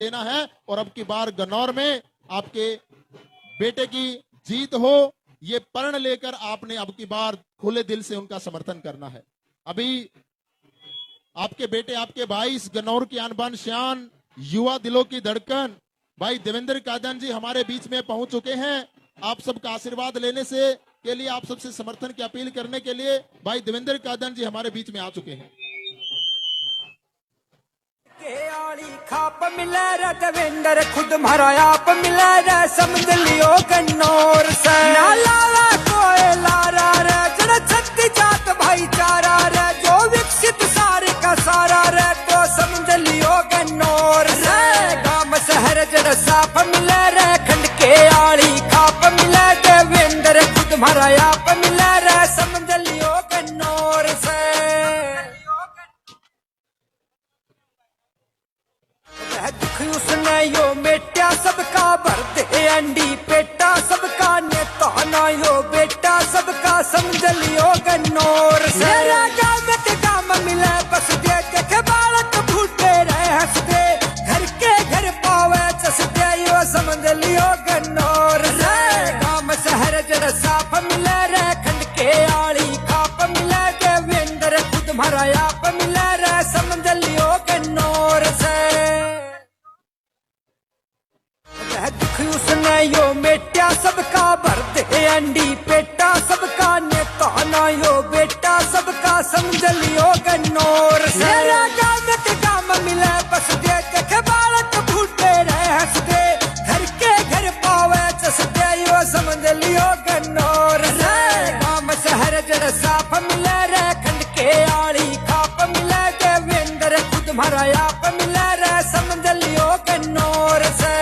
देना है और अब की बार गन्नौर में आपके बेटे की जीत हो, ये प्रण लेकर आपने अब की बार खुले दिल से उनका समर्थन करना है। अभी आपके बेटे, आपके भाई, इस गन्नौर की आन बान शान, युवा दिलों की धड़कन भाई देवेंद्र कादयान जी हमारे बीच में पहुंच चुके हैं। आप सबका आशीर्वाद लेने से के लिए, आप सबसे समर्थन की अपील करने के लिए भाई देवेंद्र कादयान जी हमारे बीच में आ चुके हैं। खाप मिला रे देवेंद्र खुद मारा आप मिला रे, समझ लियो गन्नौर से लाला कोई लारा रे, जड़ छत्ती जात भाईचारा रे, जो विकसित सारे का सारा रे, तो समझ लियो गन्नौर से। गांव शहर जड़ साफ मिला रे, खंड के आली खाप मिला देवेंद्र खुद मारा आप मिला रे, समझ लियो गन्नौर से। दुख उसने यो मेटा सबका भर दे अंडी पेटा, सबका नेता ना यो बेटा, सबका समझ लियो गन्नौर से। गाँव मिले बस दे, देखे बालक भूटे रहे हंस दे, घर के घर पावे चस दे, यो समझ लियो गन्नौर से। गाँव शहर जड़ साफ मिले रे, खंड के आली खाप मिले देवेंद्र खुद मारा आप मिले रे, समझ लियो गन्नौर से। दुख उसने यो मेटा सबका भर दे अंडी पेटा, सबका नेता ना यो बेटा, सबका समझ लियो गन्नौर से। गाँव मिले बस दे, देखे बालक भूटे रहे हंस दे, घर के घर पावे चस दे, यो समझ लियो गन्नौर से। गाँव शहर जड़ साफ मिले रे, खंड के आली खाप मिले देवेंद्र खुद मारा आप मिले रे, समझ लियो गन्नौर से।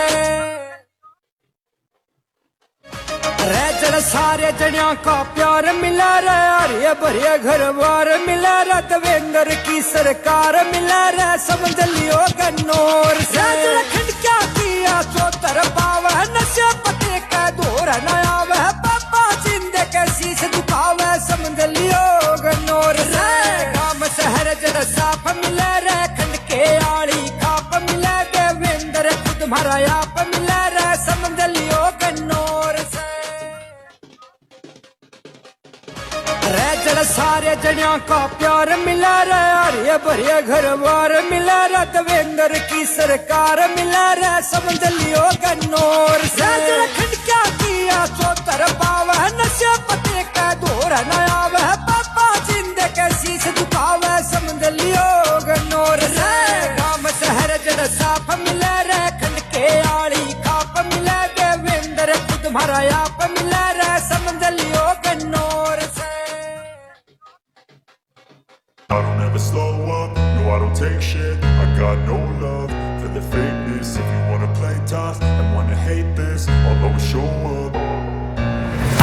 सारे जड़िया का प्यार मिला रे, हरे भरे घर बार मिला रे, देवेंद्र की सरकार मिला रे, समझ लियो गन्नौर से। खंड क्या किया चौतर पावे, नशे पते का दौर नया वह, पापा जिंदे के शीश दुखावे, समझ लियो गन्नौर से। गाँव शहर जड़ साफ मिला रे, खंड के आली खाप मिला देवेंद्र खुद मारा आप मिला रे, समझ लियो गन्नौर से। सारे जड़िया का प्यार मिला रे, हरे भरे घर बार मिला रे, देवेंद्र की सरकार मिला रे, समझ लियो गन्नौर से। खंड क्या किया चौतर पावे, नशे पते का दौर नया वह, पापा जिंदे के शीश दुखावे, समझ लियो गन्नौर से। गाँव शहर जड़ साफ मिला रे, खंड के आली खाप मिला देवेंद्र खुद मारा आप मिला रे, समझ लियो गन्नौर से। I don't ever slow up, no I don't take shit, I got no love for the fakeness. If you wanna play tough and wanna hate this, I'll always show up.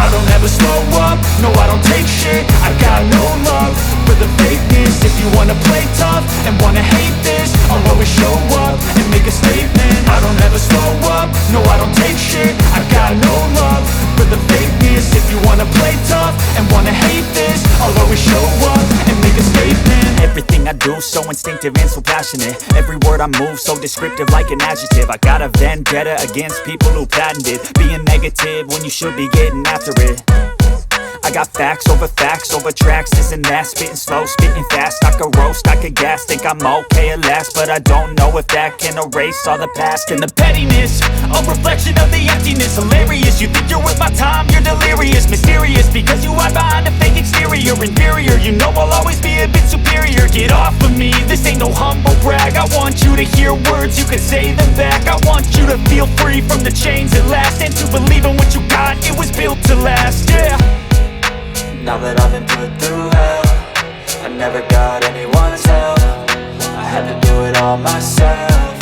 I don't ever slow up, no I don't take shit, I got no love for the fakeness. If you wanna play tough and wanna hate this, I'll always show up and make a statement. I don't ever slow up, no I don't take shit, I got no love for the fakeness. If you wanna play tough and wanna hate this, I'll always show up and make a statement. Everything I do so instinctive and so passionate, every word I move so descriptive like an adjective. I got a vendetta against people who patented being negative when you should be getting after it. I got facts over tracks, this and that, spitting slow, spitting fast. I could roast, I could gas, think I'm okay at last, but I don't know if that can erase all the past. And the pettiness, a reflection of the emptiness. Hilarious, you think you're worth my time, you're delirious. Mysterious, because you hide behind a fake exterior. Inferior, you know I'll always be a bit superior. Get off of me, this ain't no humble brag. I want you to hear words, you can say them back. I want you to feel free from the chains at last, and to believe in what you got, it was built to last, yeah. Now that I've been put through hell, I never got anyone's help, I had to do it all myself.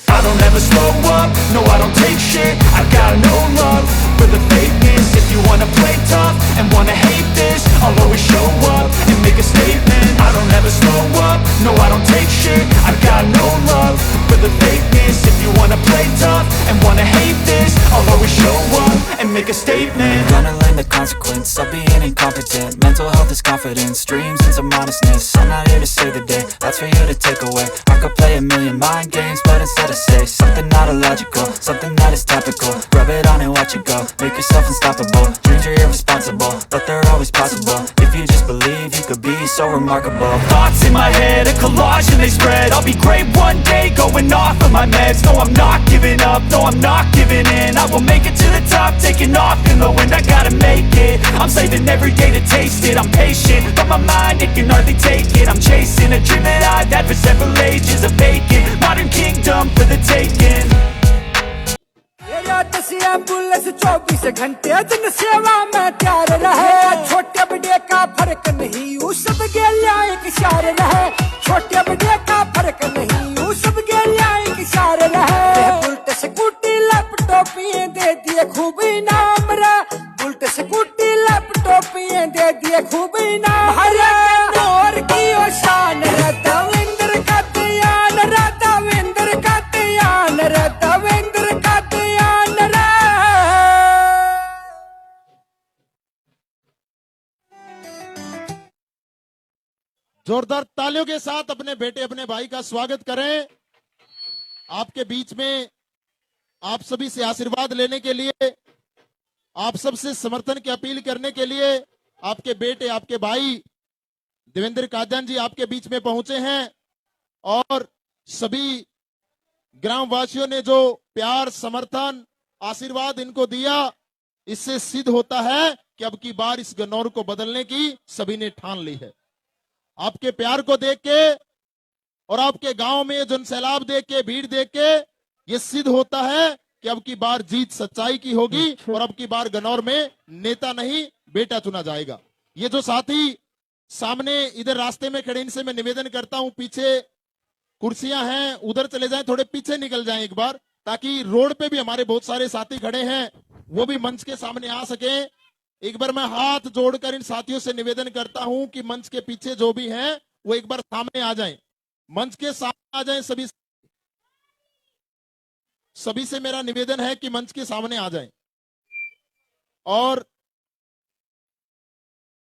I don't ever slow up, no I don't take shit, I got no love for the fakeness. If you wanna play tough and wanna hate this, I'll always show up and make a statement. I don't ever slow up, no I don't take shit, I got no love for the fakeness. If you wanna play tough and wanna hate this, I'll always show up and make a statement. Gonna learn the consequence of being incompetent. Mental health is confidence, dreams and some honestness. I'm not here to save the day, that's for you to take away. I could play play a million mind games, but instead I say something not illogical, something that is topical. Rub it on and watch it go, make yourself unstoppable. Dreams are irresponsible, but they're always possible. If you just believe, you could be so remarkable. Thoughts in my head, a collage and they spread. I'll be great one day, going off of my meds. No, I'm not giving up, no, I'm not giving in. I will make it to the top, taking off in the wind. I gotta make it, I'm saving every day to taste it. I'm patient, but my mind, it can hardly take it. I'm chasing a dream that I've had for several ages. A vacant, modern kingdom for the taking. Ambulance 24 घंटे जन सेवा में तैयार रहे। छोटे बड़े का फर्क नहीं, वो सब गेलिया एक इशार रहे। छोटे बड़े का फर्क नहीं, वो सब गेलिया एक इशार रहे। बुलेट स्कूटी लैपटॉप ये दे दिए खूब इनाम रे। बुलेट स्कूटी लैपटॉप ये दे दिए खूब इनाम रे। और की ओ शान रे देवेंद्र का ध्यान रे, देवेंद्र का ध्यान रे, देवेंद्र का ध्यान रे। जोरदार तालियों के साथ अपने बेटे अपने भाई का स्वागत करें। आपके बीच में आप सभी से आशीर्वाद लेने के लिए, आप सबसे समर्थन की अपील करने के लिए आपके बेटे आपके भाई देवेंद्र कादयान जी आपके बीच में पहुंचे हैं। और सभी ग्रामवासियों ने जो प्यार समर्थन आशीर्वाद इनको दिया, इससे सिद्ध होता है कि अब की बार इस गन्नौर को बदलने की सभी ने ठान ली है। आपके प्यार को देख के और आपके गांव में जनसैलाब देख के, भीड़ देख के ये सिद्ध होता है कि अब की बार जीत सच्चाई की होगी और अब की बार गन्नौर में नेता नहीं बेटा चुना जाएगा। ये जो साथी सामने इधर रास्ते में खड़े, इनसे मैं निवेदन करता हूं, पीछे कुर्सियां हैं, उधर चले जाएं, थोड़े पीछे निकल जाएं एक बार, ताकि रोड पे भी हमारे बहुत सारे साथी खड़े हैं, वो भी मंच के सामने आ सके। एक बार मैं हाथ जोड़कर इन साथियों से निवेदन करता हूं कि मंच के पीछे जो भी हैं वो एक बार सामने आ जाएं, मंच के सामने आ जाएं। सभी से मेरा निवेदन है कि मंच के सामने आ जाएं। और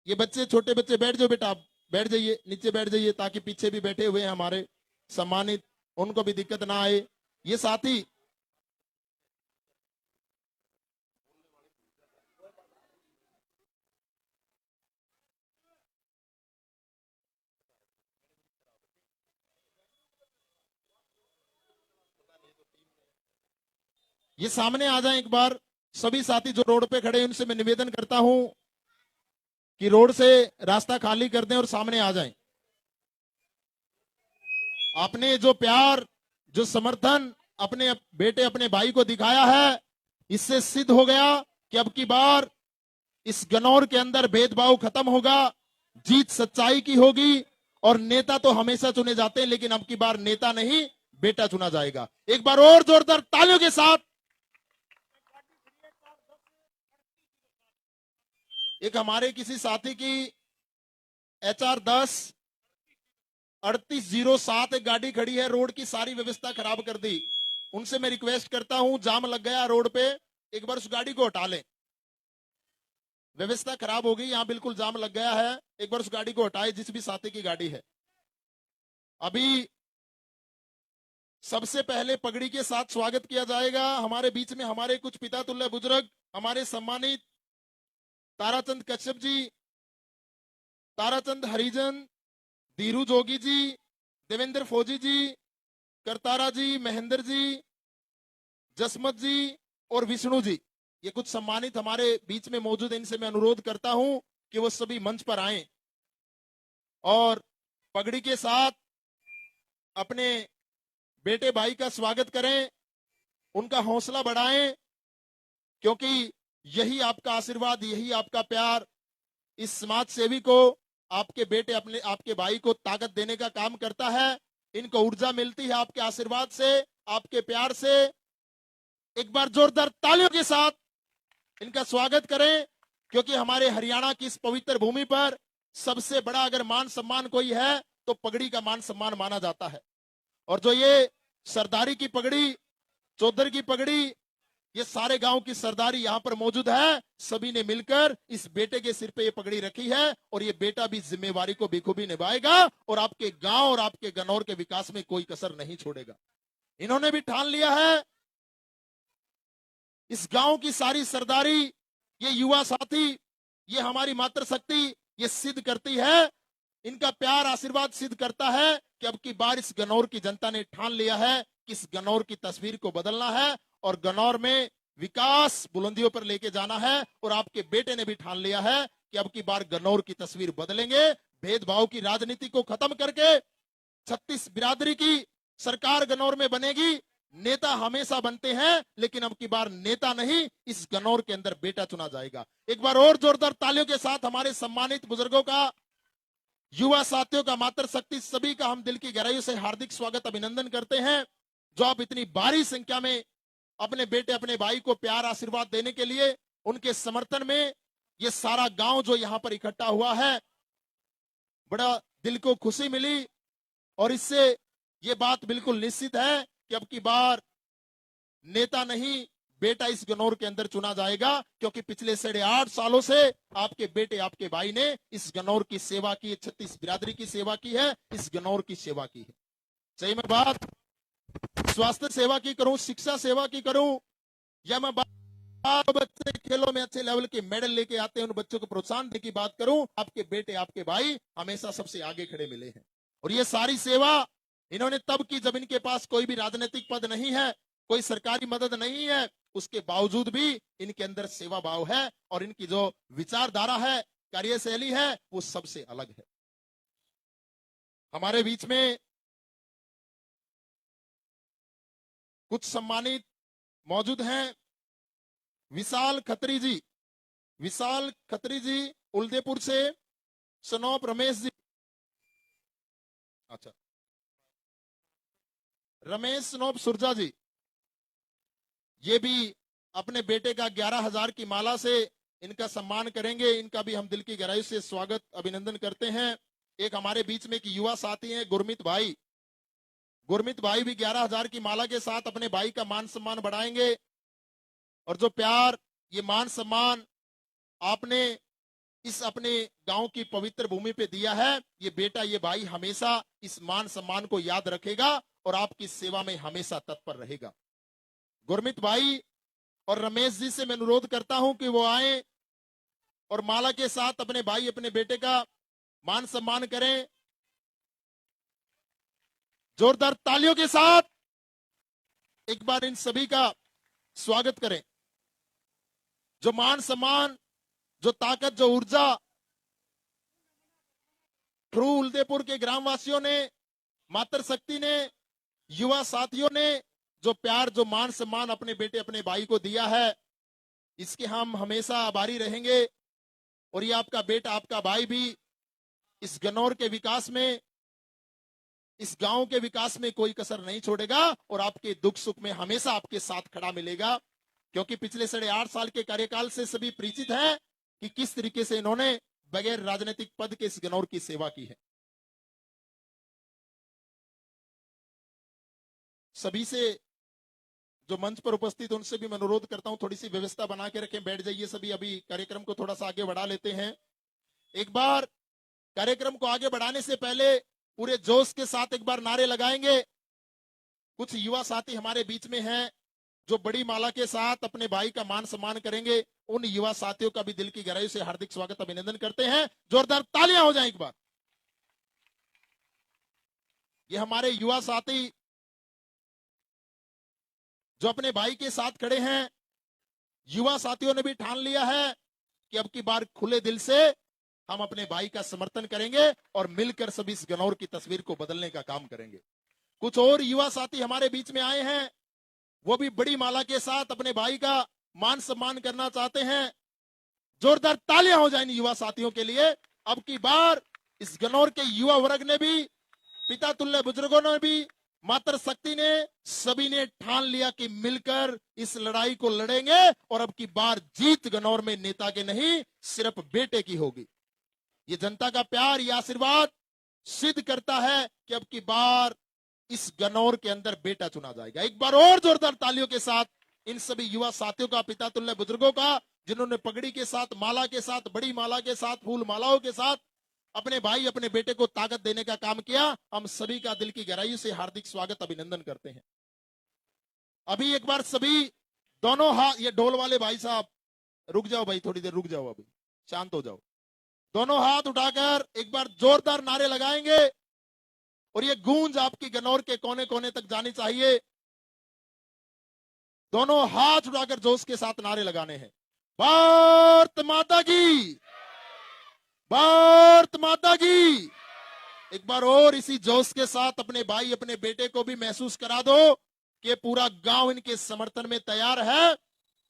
ये बच्चे, छोटे बच्चे बैठ जाओ बेटा, आप बैठ जाइए, नीचे बैठ जाइए, ताकि पीछे भी बैठे हुए हैं हमारे सम्मानित, उनको भी दिक्कत ना आए। ये साथी ये सामने आ जाएं एक बार। सभी साथी जो रोड पे खड़े हैं उनसे मैं निवेदन करता हूं कि रोड से रास्ता खाली कर दें और सामने आ जाएं। आपने जो प्यार, जो समर्थन अपने बेटे अपने भाई को दिखाया है, इससे सिद्ध हो गया कि अब की बार इस गन्नौर के अंदर भेदभाव खत्म होगा, जीत सच्चाई की होगी। और नेता तो हमेशा चुने जाते हैं, लेकिन अब की बार नेता नहीं बेटा चुना जाएगा। एक बार और जोरदार तालियों के साथ। एक हमारे किसी साथी की HR 10 3807 एक गाड़ी खड़ी है, रोड की सारी व्यवस्था खराब कर दी। उनसे मैं रिक्वेस्ट करता हूं, जाम लग गया रोड पे, एक बार उस गाड़ी को हटा लें। व्यवस्था खराब हो गई, यहां बिल्कुल जाम लग गया है, एक बार उस गाड़ी को हटाए, जिस भी साथी की गाड़ी है। अभी सबसे पहले पगड़ी के साथ स्वागत किया जाएगा। हमारे बीच में हमारे कुछ पिता तुल्य बुजुर्ग, हमारे सम्मानित ताराचंद कश्यप जी, ताराचंद हरिजन, धीरू जोगी जी, देवेंद्र फौजी जी, करतारा जी, महेंद्र जी, जसमत जी और विष्णु जी, ये कुछ सम्मानित हमारे बीच में मौजूद हैं। इनसे मैं अनुरोध करता हूं कि वो सभी मंच पर आएं और पगड़ी के साथ अपने बेटे भाई का स्वागत करें, उनका हौसला बढ़ाएं, क्योंकि यही आपका आशीर्वाद, यही आपका प्यार इस समाज सेवी को, आपके बेटे अपने आपके भाई को ताकत देने का काम करता है। इनको ऊर्जा मिलती है आपके आशीर्वाद से, आपके प्यार से। एक बार जोरदार तालियों के साथ इनका स्वागत करें, क्योंकि हमारे हरियाणा की इस पवित्र भूमि पर सबसे बड़ा अगर मान सम्मान कोई है तो पगड़ी का मान सम्मान माना जाता है। और जो ये सरदारी की पगड़ी, चौधर की पगड़ी, ये सारे गांव की सरदारी यहां पर मौजूद है। सभी ने मिलकर इस बेटे के सिर पे ये पगड़ी रखी है और ये बेटा भी जिम्मेवारी को बेखूबी निभाएगा और आपके गांव और आपके गनौर के विकास में कोई कसर नहीं छोड़ेगा। इन्होंने भी ठान लिया है। इस गांव की सारी सरदारी, ये युवा साथी, ये हमारी मातृशक्ति ये सिद्ध करती है, इनका प्यार आशीर्वाद सिद्ध करता है कि अब की बार इस गनौर की जनता ने ठान लिया है कि इस गनौर की तस्वीर को बदलना है और गनौर में विकास बुलंदियों पर लेके जाना है। और आपके बेटे ने भी ठान लिया है कि अब की बार गनौर की तस्वीर बदलेंगे। भेदभाव की राजनीति को खत्म करके 36 बिरादरी की सरकार गनौर में बनेगी। नेता हमेशा बनते हैं, लेकिन अब की बार नेता नहीं, इस गनौर के अंदर बेटा चुना जाएगा। एक बार और जोरदार तालियों के साथ हमारे सम्मानित बुजुर्गों का, युवा साथियों का, मातृशक्ति सभी का हम दिल की गहराइयों से हार्दिक स्वागत अभिनंदन करते हैं, जो आप इतनी भारी संख्या में अपने बेटे अपने भाई को प्यार आशीर्वाद देने के लिए, उनके समर्थन में ये सारा गांव जो यहां पर इकट्ठा हुआ है, बड़ा दिल को खुशी मिली। और इससे ये बात बिल्कुल निश्चित है कि अब की बार नेता नहीं, बेटा इस गनौर के अंदर चुना जाएगा, क्योंकि पिछले 8.5 सालों से आपके बेटे आपके भाई ने इस गनौर की सेवा की, 36 बिरादरी की सेवा की है, इस गनौर की सेवा की है। सही में बात स्वास्थ्य सेवा की करूं, शिक्षा सेवा की करूं, या मैं बच्चे खेलों में अच्छे लेवल के मेडल लेके आते हैं उन बच्चों को प्रोत्साहन देने की बात करूं, आपके बेटे आपके भाई हमेशा सबसे आगे खड़े मिले हैं। और ये सारी सेवा इन्होंने तब की जब इनके पास कोई भी राजनीतिक पद नहीं है, कोई सरकारी मदद नहीं है, उसके बावजूद भी इनके अंदर सेवा भाव है और इनकी जो विचारधारा है, कार्यशैली है, वो सबसे अलग है। हमारे बीच में कुछ सम्मानित मौजूद हैं। विशाल खत्री जी, विशाल खत्री जी उलदेपुर से, सनोप रमेश जी, अच्छा रमेश सनोप सुरजा जी, ये भी अपने बेटे का 11,000 की माला से इनका सम्मान करेंगे। इनका भी हम दिल की गहराई से स्वागत अभिनंदन करते हैं। एक हमारे बीच में एक युवा साथी हैं गुरमीत भाई, गुरमीत भाई भी 11,000 की माला के साथ अपने भाई का मान सम्मान बढ़ाएंगे। और जो प्यार, ये मान सम्मान आपने इस अपने गांव की पवित्र भूमि पे दिया है, ये बेटा ये भाई हमेशा इस मान सम्मान को याद रखेगा और आपकी सेवा में हमेशा तत्पर रहेगा। गुरमीत भाई और रमेश जी से मैं अनुरोध करता हूं कि वो आए और माला के साथ अपने भाई अपने बेटे का मान सम्मान करें। जोरदार तालियों के साथ एक बार इन सभी का स्वागत करें। जो मान सम्मान, जो ताकत, जो ऊर्जा ट्रू उलदेपुर के ग्रामवासियों ने, मातृशक्ति ने, युवा साथियों ने जो प्यार, जो मान सम्मान अपने बेटे अपने भाई को दिया है, इसके हम हमेशा आभारी रहेंगे। और ये आपका बेटा आपका भाई भी इस गनौर के विकास में, इस गांव के विकास में कोई कसर नहीं छोड़ेगा और आपके दुख सुख में हमेशा आपके साथ खड़ा मिलेगा। क्योंकि पिछले 8.5 साल के कार्यकाल से सभी परिचित हैं कि किस तरीके से इन्होंने बगैर राजनीतिक पद के इस गनौर की सेवा की है। सभी से जो मंच पर उपस्थित उनसे भी मैं अनुरोध करता हूं, थोड़ी सी व्यवस्था बना के रखें, बैठ जाइए सभी। अभी कार्यक्रम को थोड़ा सा आगे बढ़ा लेते हैं। एक बार कार्यक्रम को आगे बढ़ाने से पहले पूरे जोश के साथ एक बार नारे लगाएंगे। कुछ युवा साथी हमारे बीच में हैं जो बड़ी माला के साथ अपने भाई का मान सम्मान करेंगे। उन युवा साथियों का भी दिल की गहराई से हार्दिक स्वागत अभिनंदन करते हैं। जोरदार तालियां हो जाएं एक बार। ये हमारे युवा साथी जो अपने भाई के साथ खड़े हैं, युवा साथियों ने भी ठान लिया है कि अब की बार खुले दिल से हम अपने भाई का समर्थन करेंगे और मिलकर सभी इस गनौर की तस्वीर को बदलने का काम करेंगे। कुछ और युवा साथी हमारे बीच में आए हैं, वो भी बड़ी माला के साथ अपने भाई का मान सम्मान करना चाहते हैं। जोरदार तालियां हो जाएंगी युवा साथियों के लिए। अब की बार इस गनौर के युवा वर्ग ने भी, पिता तुल्य बुजुर्गों ने भी, मातृशक्ति ने, सभी ने ठान लिया कि मिलकर इस लड़ाई को लड़ेंगे और अब की बार जीत गनौर में नेता के नहीं, सिर्फ बेटे की होगी। ये जनता का प्यार, ये आशीर्वाद सिद्ध करता है कि अब की बार इस गनौर के अंदर बेटा चुना जाएगा। एक बार और जोरदार तालियों के साथ इन सभी युवा साथियों का, पिता तुल्य बुजुर्गों का, जिन्होंने पगड़ी के साथ, माला के साथ, बड़ी माला के साथ, फूल मालाओं के साथ अपने भाई, अपने बेटे को ताकत देने का काम किया। हम सभी का दिल की गहराई से हार्दिक स्वागत, अभिनंदन करते हैं। अभी एक बार सभी दोनों हाथ, ये ढोल वाले भाई साहब रुक जाओ भाई, थोड़ी देर रुक जाओ, अभी शांत हो जाओ। दोनों हाथ उठाकर एक बार जोरदार नारे लगाएंगे और ये गूंज आपकी गन्नौर के कोने कोने तक जानी चाहिए। दोनों हाथ उठाकर जोश के साथ नारे लगाने हैं। भारत माता की, भारत माता की। एक बार और इसी जोश के साथ अपने भाई, अपने बेटे को भी महसूस करा दो कि पूरा गांव इनके समर्थन में तैयार है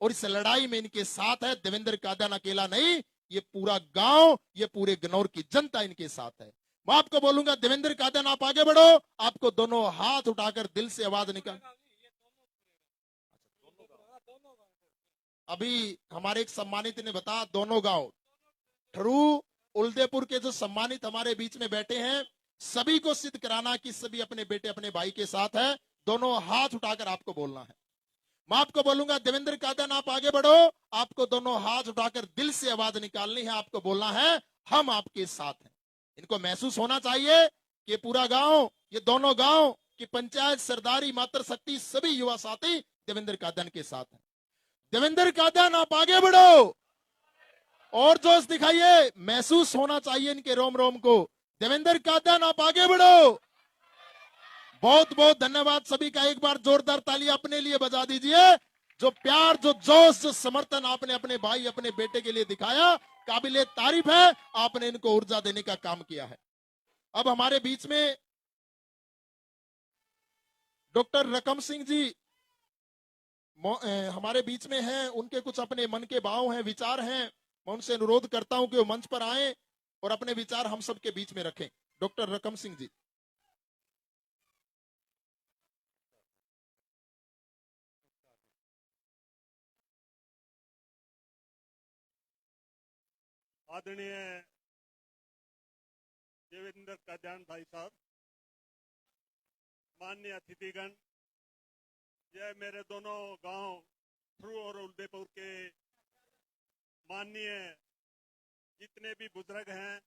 और इस लड़ाई में इनके साथ है। देवेंद्र कादयान अकेला नहीं, ये पूरा गांव, ये पूरे गन्नौर की जनता इनके साथ है। मैं आपको बोलूंगा, देवेंद्र कादयान आप आगे बढ़ो, आपको दोनों हाथ उठाकर दिल से आवाज निकाल। अभी हमारे एक सम्मानित ने बताया, दोनों गांव ठरू उल्देपुर के जो सम्मानित हमारे बीच में बैठे हैं, सभी को सिद्ध कराना कि सभी अपने बेटे, अपने भाई के साथ है। दोनों हाथ उठाकर आपको बोलना है। मैं आपको बोलूंगा, देवेंद्र कादयान आप आगे बढ़ो, आपको दोनों हाथ उठाकर दिल से आवाज निकालनी है, आपको बोलना है हम आपके साथ हैं। इनको महसूस होना चाहिए कि पूरा गांव, ये दोनों गांव की पंचायत, सरदारी, मातृशक्ति, सभी युवा साथी देवेंद्र कादयान के साथ हैं। देवेंद्र कादयान आप आगे बढ़ो और जोश दिखाइए, महसूस होना चाहिए इनके रोम रोम को। देवेंद्र कादयान आप आगे बढ़ो। बहुत बहुत धन्यवाद सभी का। एक बार जोरदार ताली अपने लिए बजा दीजिए। जो प्यार, जो जोश, जो समर्थन आपने अपने भाई, अपने बेटे के लिए दिखाया, काबिले तारीफ है। आपने इनको ऊर्जा देने का काम किया है। अब हमारे बीच में डॉक्टर रकम सिंह जी हमारे बीच में हैं। उनके कुछ अपने मन के भाव हैं, विचार हैं। मैं उनसे अनुरोध करता हूं कि वो मंच पर आए और अपने विचार हम सबके बीच में रखें। डॉक्टर रकम सिंह जी। आदरणीय देवेंद्र कादयान भाई साहब, माननीय अतिथिगण, यह मेरे दोनों गांव ठरू और उल्देपुर के माननीय जितने भी बुजुर्ग हैं,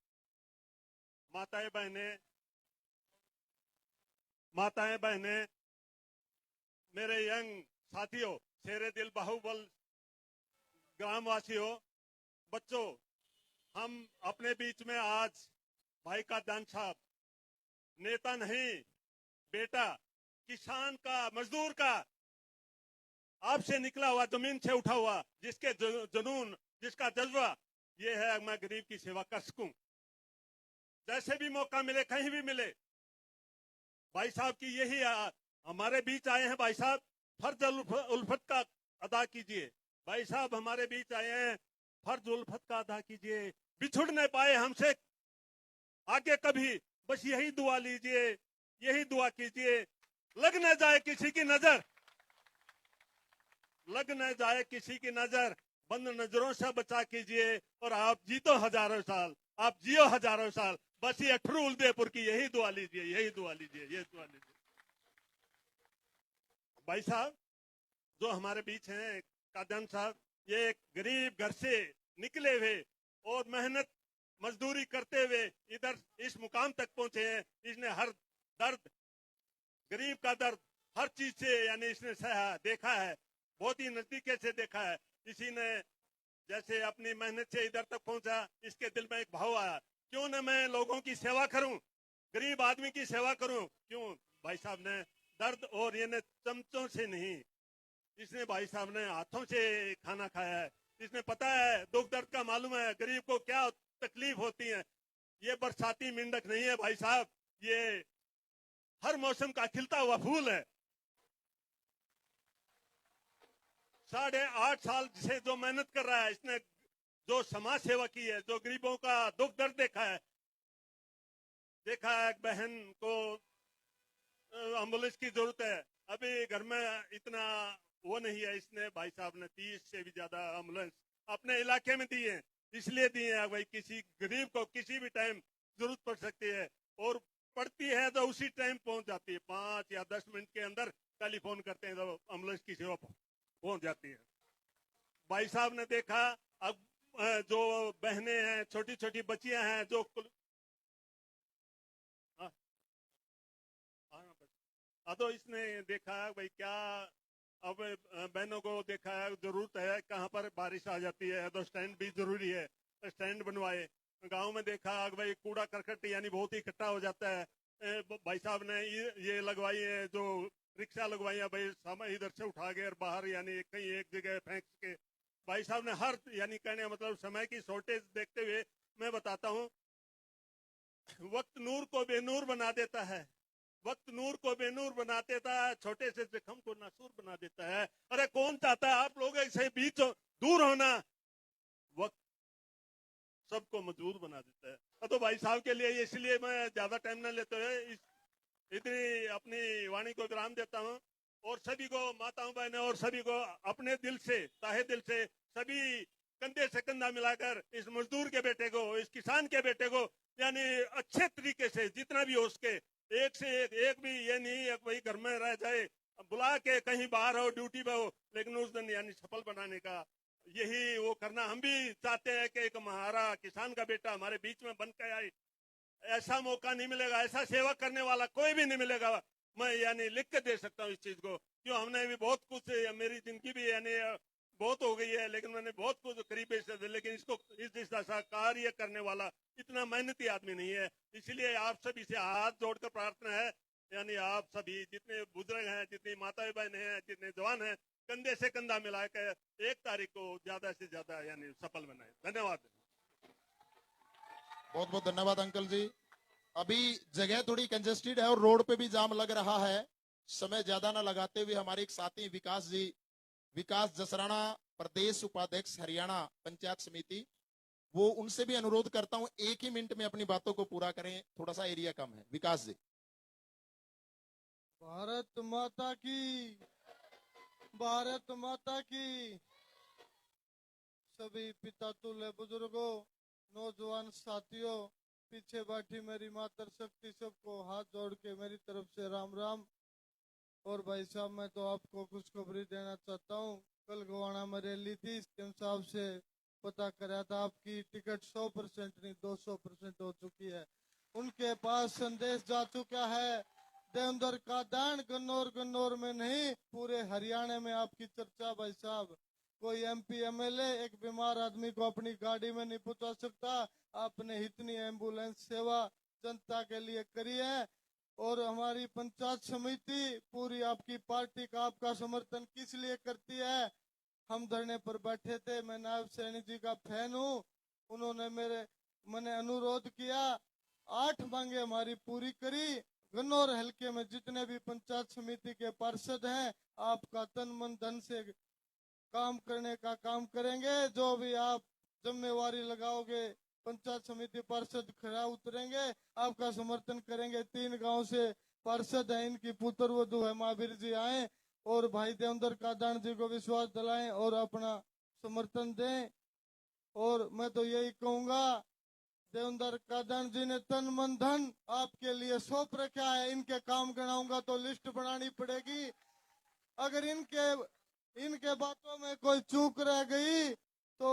माताएं बहनें, मेरे यंग साथियों, शेरे दिल बाहुबल ग्रामवासियों, बच्चों, हम अपने बीच में आज भाई कादयान साहब, नेता नहीं, बेटा, किसान का, मजदूर का, आपसे निकला हुआ, जमीन से उठा हुआ, जिसके जुनून, जिसका जज्बा ये है, मैं गरीब की सेवा कर सकूं। जैसे भी मौका मिले, कहीं भी मिले, भाई साहब की यही हमारे बीच आए हैं। भाई साहब, फर्ज उल्फत का अदा कीजिए। भाई साहब हमारे बीच आए हैं, फर्ज उल्फत का अदा कीजिए। बिछुड़ नहीं पाए हमसे आगे कभी, बस यही दुआ लीजिए, यही दुआ कीजिए। लग न जाए किसी की नजर, लग न जाए किसी की नजर, बंद नजरों से बचा कीजिए और आप जीतो हजारों साल, आप जियो हजारों साल। बस ये ठरू उल्देपुर की यही दुआ लीजिए, यही दुआ लीजिए, यही दुआ लीजिए। भाई साहब जो हमारे बीच हैं, कादयान साहब, ये एक गरीब घर से निकले हुए और मेहनत मजदूरी करते हुए इधर इस मुकाम तक पहुंचे हैं। इसने हर दर्द, गरीब का दर्द, हर चीज से यानी इसने सहा, देखा है, बहुत ही नजदीक से देखा है। इसी ने जैसे अपनी मेहनत से इधर तक पहुंचा, इसके दिल में एक भाव आया, क्यों न मैं लोगों की सेवा करूं, गरीब आदमी की सेवा करूं। क्यों भाई साहब ने दर्द और ये ने चमचों से नहीं, इसने भाई साहब ने हाथों से खाना खाया है। इसने पता है, दुख दर्द का मालूम है, गरीब को क्या तकलीफ होती है। ये बरसाती मेंढक नहीं है भाई साहब, ये हर मौसम का खिलता हुआ फूल है। 8.5 साल से जो मेहनत कर रहा है, इसने जो समाज सेवा की है, जो गरीबों का दुख दर्द देखा है, एक बहन को एम्बुलेंस की जरूरत है, अभी घर में इतना वो नहीं है, इसने भाई साहब ने 30 से भी ज्यादा एम्बुलेंस अपने इलाके में दी है। इसलिए दिए हैं भाई, किसी गरीब को किसी भी टाइम जरूरत पड़ सकती है और पड़ती है तो उसी टाइम पहुंच जाती है। 5 या 10 मिनट के अंदर टेलीफोन करते हैं तो एम्बुलेंस की सेवा पहुंच जाती है। भाई साहब ने देखा अब जो बहनें हैं, छोटी छोटी बच्चियां हैं जो तो इसने देखा भाई क्या अब बहनों को देखा है जरूरत है कहाँ पर बारिश आ जाती है तो स्टैंड भी जरूरी है, स्टैंड बनवाए। गांव में देखा भाई कूड़ा करकट यानी बहुत ही इकट्ठा हो जाता है। भाई साहब ने ये लगवाई है जो रिक्शा लगवाई है भाई, सामान इधर से उठा के और बाहर यानी कहीं एक जगह फेंक के। भाई साहब ने हर यानी कहने का मतलब समय की शॉर्टेज देखते हुए मैं बताता हूँ, वक्त नूर को बेनूर बना देता है, वक्त नूर को बेनूर बना देता है, छोटे से जख्म को नासूर बना देता है। अरे कौन चाहता है आप लोग से बीच दूर होना? वक्त सबको मजबूत बना देता है। तो भाई साहब के लिए इसलिए मैं ज्यादा टाइम न लेते हुए इतनी अपनी वाणी को विराम देता हूँ और सभी को माताओं बहनें और सभी को अपने दिल से ताहे दिल से सभी कंधे से कंधा मिलाकर इस मजदूर के बेटे को, इस किसान के बेटे को यानी अच्छे तरीके से जितना भी हो सके एक से एक भी ये नहीं भाई घर में रह जाए, बुला के कहीं बाहर हो ड्यूटी पे हो, लेकिन उस दिन यानी सफल बनाने का यही वो करना। हम भी चाहते हैं कि एक महारा किसान का बेटा हमारे बीच में बन के आए। ऐसा मौका नहीं मिलेगा, ऐसा सेवा करने वाला कोई भी नहीं मिलेगा। मैं यानी लिख के दे सकता हूँ इस चीज को, क्यों हमने भी बहुत कुछ, मेरी जिंदगी भी यानी बहुत हो गई है लेकिन मैंने बहुत कुछ करीब से, लेकिन इसको इस जैसा कार्य करने वाला इतना मेहनती आदमी नहीं है। इसलिए आप सभी से हाथ जोड़कर प्रार्थना है, यानी आप सभी जितने बुजुर्ग हैं, जितनी माताएं बहन हैं, जितने जवान हैं, कंधे से कंधा मिलाकर 1 तारीख को ज्यादा से ज्यादा यानी सफल बनाए। धन्यवाद। बहुत बहुत धन्यवाद अंकल जी। अभी जगह थोड़ी कंजेस्टेड है और रोड पे भी जाम लग रहा है। समय ज्यादा ना लगाते हुए हमारे एक साथी विकास जी, विकास जसराना, प्रदेश उपाध्यक्ष हरियाणा पंचायत समिति, वो उनसे भी अनुरोध करता हूं 1 ही मिनट में अपनी बातों को पूरा करें, थोड़ा सा एरिया कम है। विकास जी। भारत माता की, भारत माता की। सभी पिता तुल्य बुजुर्गों, नौजवान साथियों, पीछे बैठी मेरी मातर शक्ति, सबको हाथ जोड़ के मेरी तरफ से राम राम। और भाई साहब मैं तो आपको खुशखबरी देना चाहता हूँ, कल गोवाना में रैली थी, सीएम साहब से पता कराया था, आपकी टिकट 100% नहीं 200% हो चुकी है। उनके पास संदेश जा चुका है। देवंदर का दान गन्नौर में नहीं, पूरे हरियाणा में आपकी चर्चा। भाई साहब कोई MP MLA एक बीमार आदमी को अपनी गाड़ी में नहीं पहुंचा सकता, आपने इतनी एम्बुलेंस सेवा जनता के लिए करी है। और हमारी पंचायत समिति पूरी आपकी पार्टी का आपका समर्थन किस लिए करती है? हम धरने पर बैठे थे, मैं नायब सैनी जी का फैन हूँ, उन्होंने मैंने अनुरोध किया, 8 मांगे हमारी पूरी करी। गन्नौर हल्के में जितने भी पंचायत समिति के पार्षद हैं, आपका तन मन धन से काम करने का काम करेंगे। जो भी आप जिम्मेवारी लगाओगे, पंचायत समिति पार्षद खड़ा उतरेंगे, आपका समर्थन करेंगे। 3 गांव से पार्षद हैं, इनकी पुत्र वधु है, महावीर जी आए और भाई देवेंद्र कादान जी को विश्वास दिलाएं और अपना समर्थन दें। और मैं तो यही कहूंगा, देवेंद्र कादान जी ने तन मन धन आपके लिए सौंप रखा है, इनके काम गिनाऊंगा तो लिस्ट बनानी पड़ेगी। अगर इनके बातों में कोई चूक रह गई तो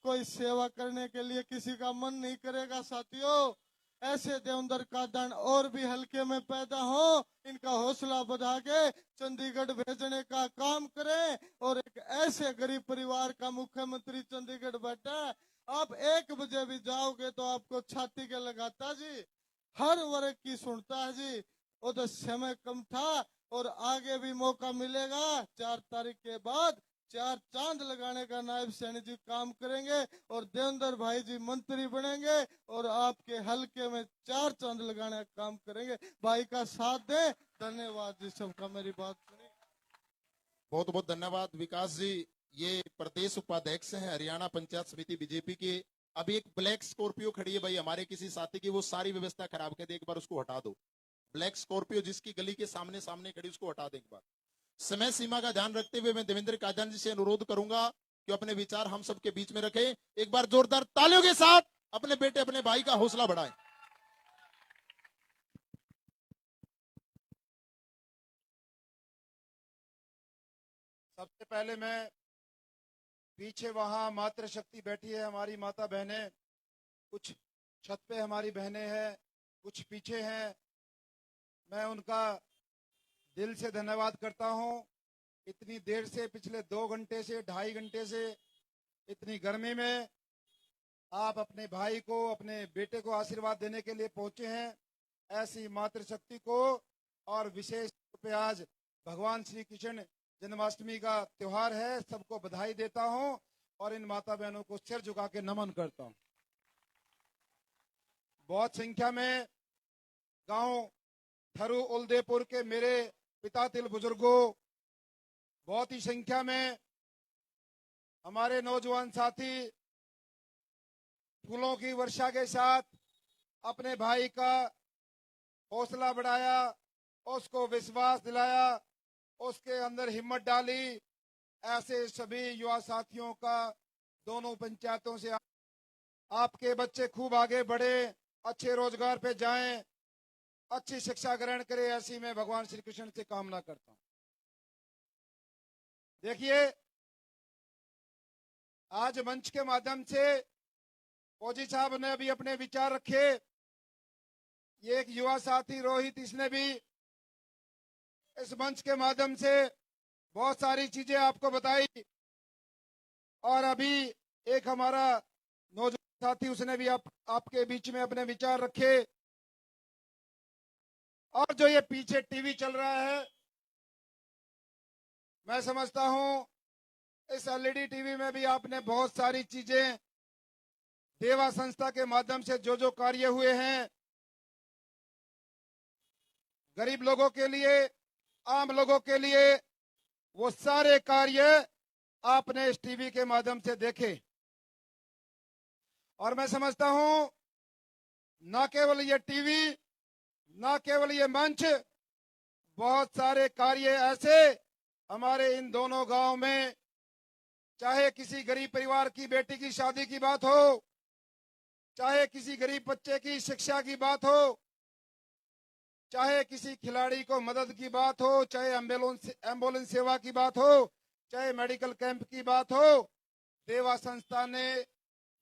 कोई सेवा करने के लिए किसी का मन नहीं करेगा। साथियों, ऐसे देवेंद्र कादान और भी हल्के में पैदा हो, इनका हौसला बढ़ा के चंडीगढ़ भेजने का काम करें। और एक ऐसे गरीब परिवार का मुख्यमंत्री चंडीगढ़ बैठा, आप 1 बजे भी जाओगे तो आपको छाती के लगाता जी, हर वर्ग की सुनता है जी। वो तो समय कम था और आगे भी मौका मिलेगा। 4 तारीख के बाद 4 चांद लगाने का नायब सैनी जी काम करेंगे और देवेंद्र भाई जी मंत्री बनेंगे और आपके हल्के में 4 चांद लगाने का काम करेंगे। भाई का साथ दें। धन्यवाद जी सबका, मेरी बात सुनी। बहुत बहुत धन्यवाद विकास जी। ये प्रदेश उपाध्यक्ष हैं हरियाणा पंचायत समिति बीजेपी के। अभी एक ब्लैक स्कॉर्पियो खड़ी है भाई हमारे किसी साथी की, वो सारी व्यवस्था खराब कर दे, एक बार उसको हटा दो। ब्लैक स्कॉर्पियो जिसकी गली के सामने खड़ी, उसको हटा दे एक बार। समय सीमा का ध्यान रखते हुए मैं देवेंद्र कादान जी से अनुरोध करूंगा कि अपने विचार हम सबके बीच में रखें। एक बार जोरदार तालियों के साथ अपने बेटे अपने भाई का हौसला बढ़ाएं। सबसे पहले मैं पीछे वहां मातृशक्ति बैठी है, हमारी माता बहनें, कुछ छत पे हमारी बहनें हैं, कुछ पीछे हैं, मैं उनका दिल से धन्यवाद करता हूं। इतनी देर से, पिछले 2 घंटे से, 2.5 घंटे से, इतनी गर्मी में आप अपने भाई को, अपने बेटे को आशीर्वाद देने के लिए पहुंचे हैं। ऐसी मातृशक्ति को, और विशेष रूप से आज भगवान श्री कृष्ण जन्माष्टमी का त्योहार है, सबको बधाई देता हूं और इन माता बहनों को सिर झुका के नमन करता हूं। बहुत संख्या में गांव थरू उलदेपुर के मेरे पिता तिल बुजुर्गों, बहुत ही संख्या में हमारे नौजवान साथी फूलों की वर्षा के साथ अपने भाई का हौसला बढ़ाया, उसको विश्वास दिलाया, उसके अंदर हिम्मत डाली। ऐसे सभी युवा साथियों का दोनों पंचायतों से आपके बच्चे खूब आगे बढ़े, अच्छे रोजगार पे जाएं, अच्छी शिक्षा ग्रहण करें, ऐसी मैं भगवान श्री कृष्ण से कामना करता हूं। देखिए, आज मंच के माध्यम से फौजी साहब ने अभी अपने विचार रखे। ये एक युवा साथी रोहित, इसने भी इस मंच के माध्यम से बहुत सारी चीजें आपको बताई, और अभी एक हमारा नौजवान साथी, उसने भी आपके बीच में अपने विचार रखे। और जो ये पीछे टीवी चल रहा है, मैं समझता हूं इस एलईडी टीवी में भी आपने बहुत सारी चीजें, देवा संस्था के माध्यम से जो जो कार्य हुए हैं, गरीब लोगों के लिए, आम लोगों के लिए, वो सारे कार्य आपने इस टीवी के माध्यम से देखे। और मैं समझता हूं न केवल ये टीवी, न केवल ये मंच, बहुत सारे कार्य ऐसे हमारे इन दोनों गांव में, चाहे किसी गरीब परिवार की बेटी की शादी की बात हो, चाहे किसी गरीब बच्चे की शिक्षा की बात हो, चाहे किसी खिलाड़ी को मदद की बात हो, चाहे एम्बुलेंस सेवा की बात हो, चाहे मेडिकल कैंप की बात हो, देवा संस्था ने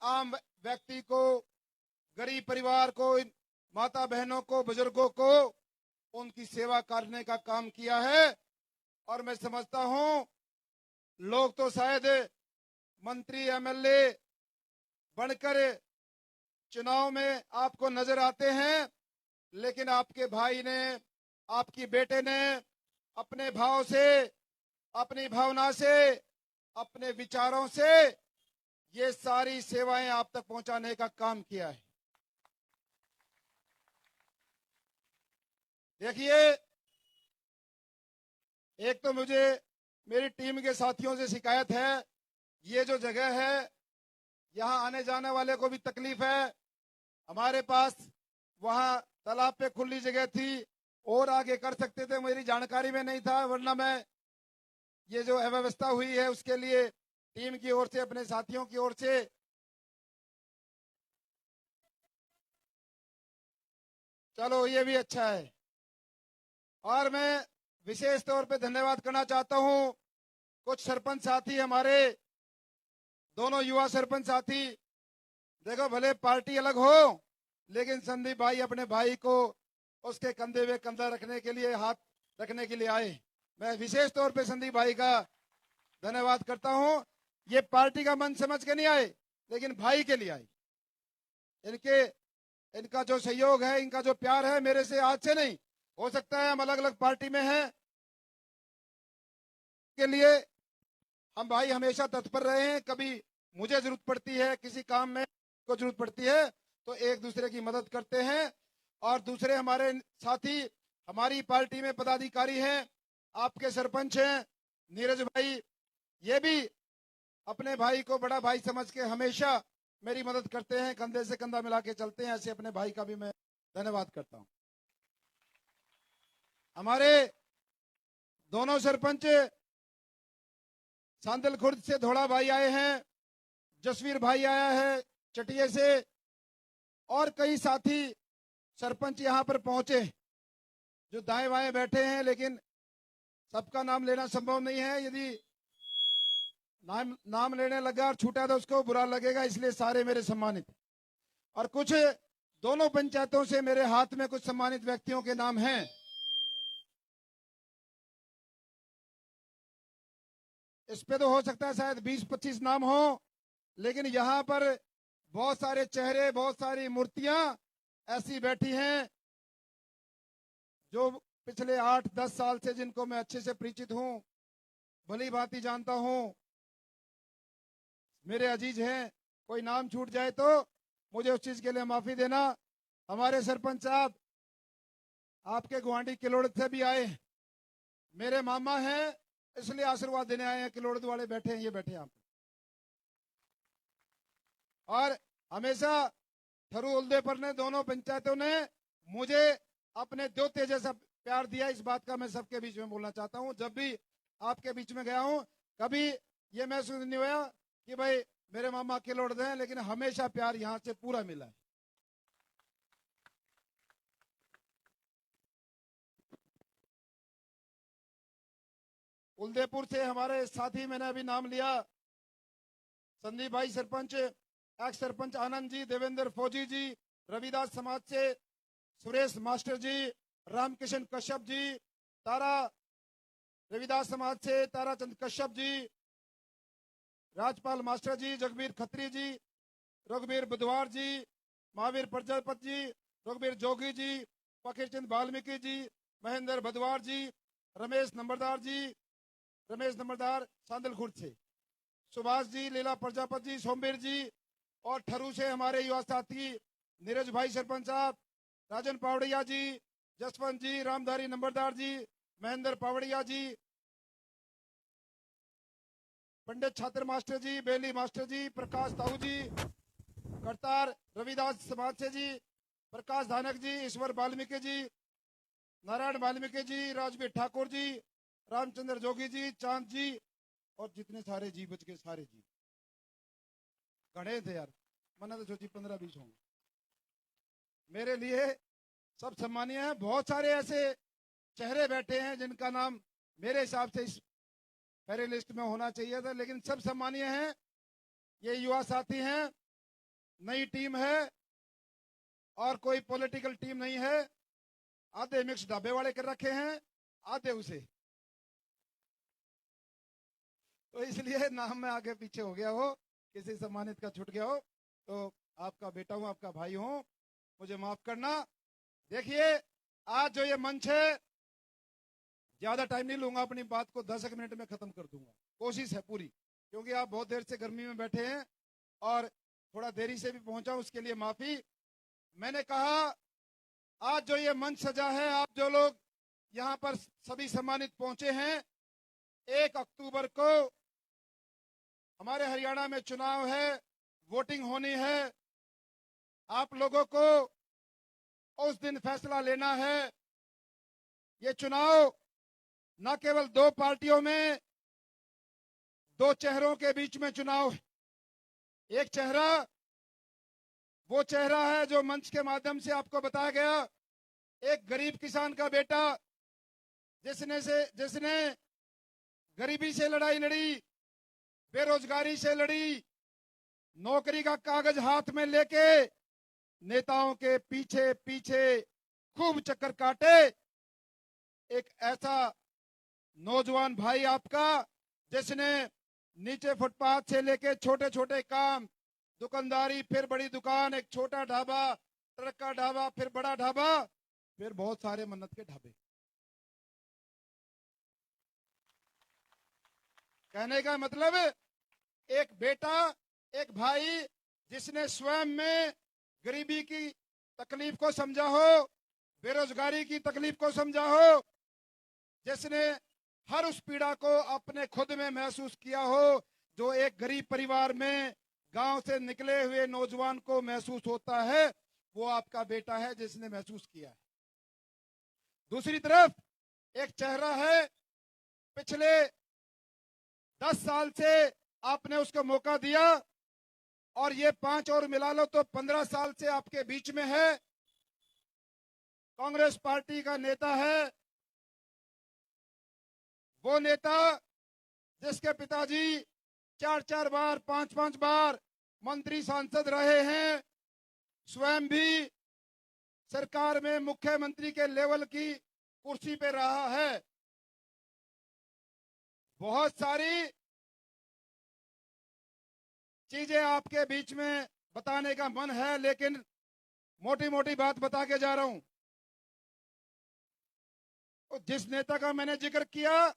आम व्यक्ति को, गरीब परिवार को, माता बहनों को, बुजुर्गों को उनकी सेवा करने का काम किया है। और मैं समझता हूं लोग तो शायद मंत्री एमएलए बनकर चुनाव में आपको नजर आते हैं, लेकिन आपके भाई ने, आपकी बेटे ने अपने भाव से, अपनी भावना से, अपने विचारों से ये सारी सेवाएं आप तक पहुंचाने का काम किया है। देखिए, एक तो मुझे मेरी टीम के साथियों से शिकायत है, ये जो जगह है यहां आने जाने वाले को भी तकलीफ है। हमारे पास वहां तालाब पे खुली जगह थी और आगे कर सकते थे, मेरी जानकारी में नहीं था, वरना मैं ये जो अव्यवस्था हुई है उसके लिए टीम की ओर से, अपने साथियों की ओर से चलो ये भी अच्छा है। और मैं विशेष तौर पे धन्यवाद करना चाहता हूं कुछ सरपंच साथी, हमारे दोनों युवा सरपंच साथी। देखो, भले पार्टी अलग हो, लेकिन संदीप भाई अपने भाई को उसके कंधे पे कंधा रखने के लिए, हाथ रखने के लिए आए। मैं विशेष तौर पे संदीप भाई का धन्यवाद करता हूं। ये पार्टी का मन समझ के नहीं आए, लेकिन भाई के लिए आए। इनका जो सहयोग है, इनका जो प्यार है, मेरे से आज से नहीं, हो सकता है हम अलग अलग पार्टी में हैं, के लिए हम भाई हमेशा तत्पर रहे हैं। कभी मुझे जरूरत पड़ती है, किसी काम में को जरूरत पड़ती है, तो एक दूसरे की मदद करते हैं। और दूसरे हमारे साथी हमारी पार्टी में पदाधिकारी हैं, आपके सरपंच हैं नीरज भाई, ये भी अपने भाई को बड़ा भाई समझ के हमेशा मेरी मदद करते हैं, कंधे से कंधा मिला के चलते हैं। ऐसे अपने भाई का भी मैं धन्यवाद करता हूं। हमारे दोनों सरपंच सांदल खुर्द से धोड़ा भाई आए हैं, जसवीर भाई आया है चटिये से, और कई साथी सरपंच यहां पर पहुंचे जो दाएं बाएं बैठे हैं, लेकिन सबका नाम लेना संभव नहीं है। यदि नाम लेने लगा और छूटा तो उसको बुरा लगेगा, इसलिए सारे मेरे सम्मानित। और कुछ दोनों पंचायतों से मेरे हाथ में कुछ सम्मानित व्यक्तियों के नाम हैं। इस पे तो हो सकता है शायद 20-25 नाम हो, लेकिन यहां पर बहुत सारे चेहरे, बहुत सारी मूर्तियां ऐसी बैठी हैं जो पिछले 8-10 साल से, जिनको मैं अच्छे से परिचित हूं, भली भांति जानता हूं, मेरे अजीज हैं। कोई नाम छूट जाए तो मुझे उस चीज के लिए माफी देना। हमारे सरपंच साहब आपके गुवांडी किलोड़ से भी आए, मेरे मामा हैं, इसलिए आशीर्वाद देने आए हैं। किलोड़ वाले बैठे हैं, ये बैठे हैं आप। और हमेशा थरू उल्देपर ने, दोनों पंचायतों ने मुझे अपने द्योते जैसा प्यार दिया। इस बात का मैं सबके बीच में बोलना चाहता हूं। जब भी आपके बीच में गया हूं, कभी ये महसूस नहीं हुआ कि भाई मेरे मामा किलोड़ हैं, लेकिन हमेशा प्यार यहां से पूरा मिला है। उदयपुर से हमारे साथी, मैंने अभी नाम लिया, संदीप भाई सरपंच, एक्स सरपंच आनंद जी, देवेंद्र फौजी जी, रविदास समाज से सुरेश मास्टर जी, रामकिशन कश्यप जी, तारा रविदास समाज से ताराचंद कश्यप जी, राजपाल मास्टर जी, जगबीर खत्री जी, रघुवीर बुधवार जी, महावीर प्रजापत जी, रघुवीर जोगी जी, फकीर चंद वाल्मीकि जी, महेंद्र बुधवार जी, रमेश नंबरदार सांदल खुर्द से, सुभाष जी, लीला प्रजापत जी, सोमवीर जी, और ठरू से हमारे युवा साथी नीरज भाई सरपंच साहब, राजन पावड़िया जी, जसवंत जी, रामधारी नंबरदार जी, महेंद्र पावड़िया जी, पंडित छात्र मास्टर जी, बेली मास्टर जी, प्रकाश ताऊ जी, करतार रविदास समाज से जी, प्रकाश धानक जी, ईश्वर वाल्मीकि जी, नारायण वाल्मीकि जी, राजवीर ठाकुर जी, रामचंद्र जोगी जी, चांद जी, और जितने सारे जी बच के सारे जी गणे थे यार, मैंने तो सोची 15-20 होंगे। मेरे लिए सब सम्मानीय है। बहुत सारे ऐसे चेहरे बैठे हैं जिनका नाम मेरे हिसाब से इस फेरी लिस्ट में होना चाहिए था, लेकिन सब सम्मानीय हैं। ये युवा साथी हैं, नई टीम है और कोई पॉलिटिकल टीम नहीं है। आधे मिक्स ढाबे वाले कर रखे हैं, आधे उसे, तो इसलिए नाम में आगे पीछे हो गया हो, किसी सम्मानित का छूट गया हो तो आपका बेटा हूं, आपका भाई हूं, मुझे माफ करना। देखिए आज जो ये मंच है, ज्यादा टाइम नहीं लूंगा, अपनी बात को 10 मिनट में खत्म कर दूंगा, कोशिश है पूरी, क्योंकि आप बहुत देर से गर्मी में बैठे हैं और थोड़ा देरी से भी पहुंचा, उसके लिए माफी। मैंने कहा आज जो ये मंच सजा है, आप जो लोग यहाँ पर सभी सम्मानित पहुंचे हैं, 1 अक्टूबर को हमारे हरियाणा में चुनाव है, वोटिंग होनी है। आप लोगों को उस दिन फैसला लेना है। ये चुनाव न केवल 2 पार्टियों में, 2 चेहरों के बीच में चुनाव है। एक चेहरा वो चेहरा है जो मंच के माध्यम से आपको बताया गया, एक गरीब किसान का बेटा जिसने गरीबी से लड़ाई लड़ी, बेरोजगारी से लड़ी, नौकरी का कागज हाथ में लेके नेताओं के पीछे पीछे खूब चक्कर काटे। एक ऐसा नौजवान भाई आपका जिसने नीचे फुटपाथ से लेके छोटे छोटे काम, दुकानदारी, फिर बड़ी दुकान, एक छोटा ढाबा, ट्रक का ढाबा, फिर बड़ा ढाबा, फिर बहुत सारे मन्नत के ढाबे। कहने का मतलब एक बेटा, एक भाई जिसने स्वयं में गरीबी की तकलीफ को समझा हो, बेरोजगारी की तकलीफ को समझा हो, जिसने हर उस पीड़ा को अपने खुद में महसूस किया हो जो एक गरीब परिवार में गांव से निकले हुए नौजवान को महसूस होता है, वो आपका बेटा है जिसने महसूस किया है। दूसरी तरफ एक चेहरा है, पिछले 10 साल से आपने उसको मौका दिया और ये 5 और मिला लो तो 15 साल से आपके बीच में है। कांग्रेस पार्टी का नेता है, वो नेता जिसके पिताजी 4-4 बार 5-5 बार मंत्री सांसद रहे हैं, स्वयं भी सरकार में मुख्यमंत्री के लेवल की कुर्सी पे रहा है। बहुत सारी चीजें आपके बीच में बताने का मन है, लेकिन मोटी मोटी बात बता के जा रहा हूं। तो जिस नेता का मैंने जिक्र किया,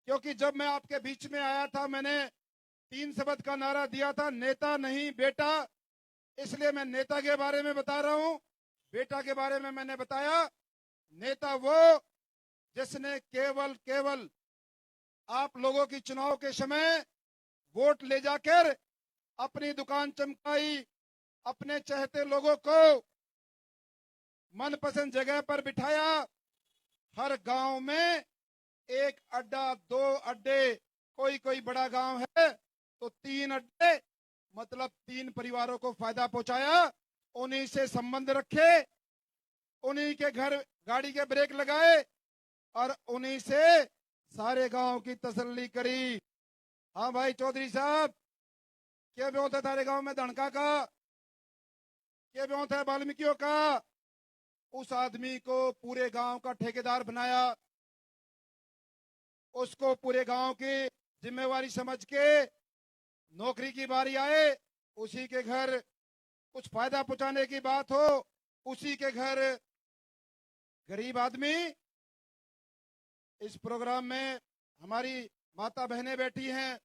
क्योंकि जब मैं आपके बीच में आया था मैंने 3 शब्द का नारा दिया था, नेता नहीं बेटा। इसलिए मैं नेता के बारे में बता रहा हूं। बेटा के बारे में मैंने बताया, नेता वो जिसने केवल आप लोगों की चुनाव के समय वोट ले जाकर अपनी दुकान चमकाई, अपने चहेते लोगों को मनपसंद जगह पर बिठाया। हर गांव में 1 अड्डा 2 अड्डे, कोई बड़ा गांव है तो 3 अड्डे, मतलब 3 परिवारों को फायदा पहुंचाया। उन्हीं से संबंध रखे, उन्हीं के घर गाड़ी के ब्रेक लगाए और उन्हीं से सारे गांव की तसल्ली करी। हाँ भाई चौधरी साहब, क्या ब्योत है तारे गांव में धनका का, क्या ब्योत है वाल्मीकियों का। उस आदमी को पूरे गांव का ठेकेदार बनाया, उसको पूरे गांव की जिम्मेवारी समझ के नौकरी की बारी आए, उसी के घर कुछ फायदा पहुंचाने की बात हो, उसी के घर गरीब आदमी। इस प्रोग्राम में हमारी माता बहनें बैठी हैं,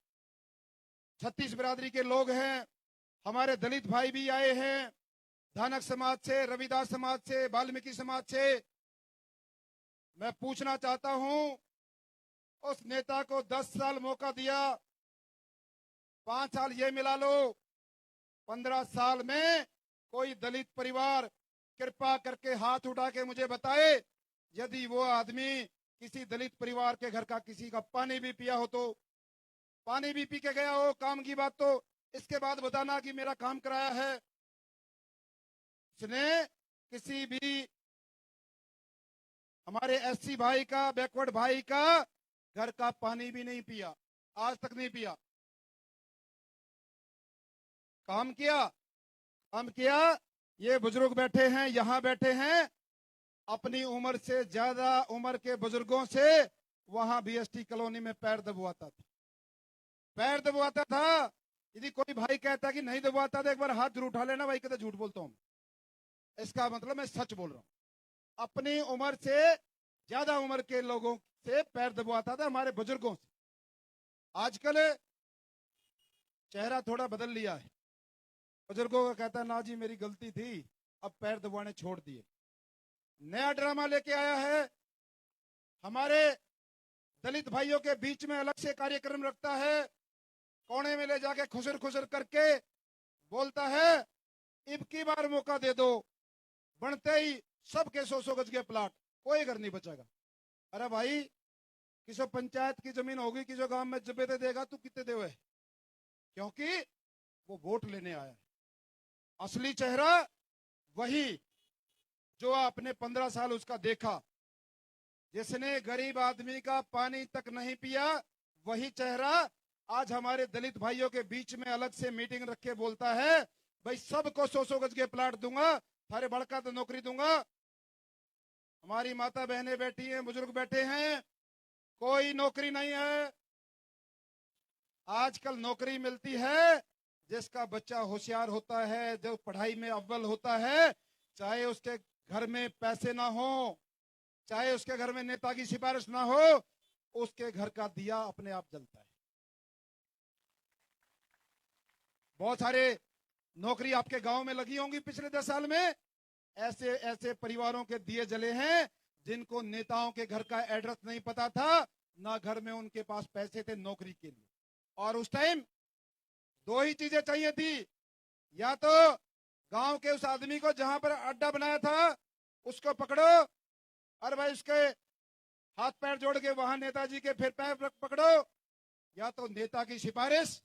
36 बिरादरी के लोग हैं, हमारे दलित भाई भी आए हैं, धानक समाज से, रविदास समाज से, वाल्मीकि समाज से। मैं पूछना चाहता हूं, उस नेता को 10 साल मौका दिया, 5 साल ये मिला लो, 15 साल में कोई दलित परिवार कृपा करके हाथ उठा के मुझे बताए, यदि वो आदमी किसी दलित परिवार के घर का किसी का पानी भी पिया हो, तो पानी भी पी के गया हो, काम की बात तो इसके बाद बताना कि मेरा काम कराया है। उसने किसी भी हमारे एससी भाई का, बैकवर्ड भाई का घर का पानी भी नहीं पिया, आज तक नहीं पिया। काम किया। ये बुजुर्ग बैठे हैं, यहां बैठे हैं, अपनी उम्र से ज्यादा उम्र के बुजुर्गों से वहां बीएसटी कॉलोनी में पैर दबवाता था। यदि कोई भाई कहता कि नहीं दबवाता तो एक बार हाथ जरूर उठा लेना भाई, कहता झूठ बोलता हूं। इसका मतलब मैं सच बोल रहा हूं। अपनी उम्र से ज्यादा उम्र के लोगों से पैर दबवाता था, हमारे बुजुर्गों से। आजकल चेहरा थोड़ा बदल लिया है, बुजुर्गों का कहता ना जी मेरी गलती थी, अब पैर दबाने छोड़ दिए। नया ड्रामा लेके आया है, हमारे दलित भाइयों के बीच में अलग से कार्यक्रम रखता है, कोने में ले जाके खुसर करके बोलता है इब की बार मौका दे दो, बनते ही सबके 100 गज के प्लाट, कोई घर नहीं बचेगा। अरे भाई, किसी पंचायत की जमीन होगी, किसी गांव में जबे दे देगा, तू कितने देवे? क्योंकि वो वोट लेने आया है। असली चेहरा वही जो आपने 15 साल उसका देखा, जिसने गरीब आदमी का पानी तक नहीं पिया, वही चेहरा आज हमारे दलित भाइयों के बीच में अलग से मीटिंग रख के बोलता है भाई सबको 100 गज के प्लाट दूंगा, थारे बड़का तो नौकरी दूंगा। हमारी माता बहनें बैठी हैं, बुजुर्ग बैठे हैं, कोई नौकरी नहीं है। आजकल नौकरी मिलती है जिसका बच्चा होशियार होता है, जो पढ़ाई में अव्वल होता है, चाहे उसके घर में पैसे ना हो, चाहे उसके घर में नेता की सिफारिश ना हो, उसके घर का दिया अपने आप जलता है। बहुत सारे नौकरी आपके गांव में लगी होंगी पिछले 10 साल में, ऐसे परिवारों के दिए जले हैं जिनको नेताओं के घर का एड्रेस नहीं पता था, ना घर में उनके पास पैसे थे नौकरी के लिए। और उस टाइम 2 ही चीजें चाहिए थी, या तो गांव के उस आदमी को जहां पर अड्डा बनाया था उसको पकड़ो, और भाई उसके हाथ पैर जोड़ के वहां नेताजी के फिर पैर पकड़ो, या तो नेता की सिफारिश,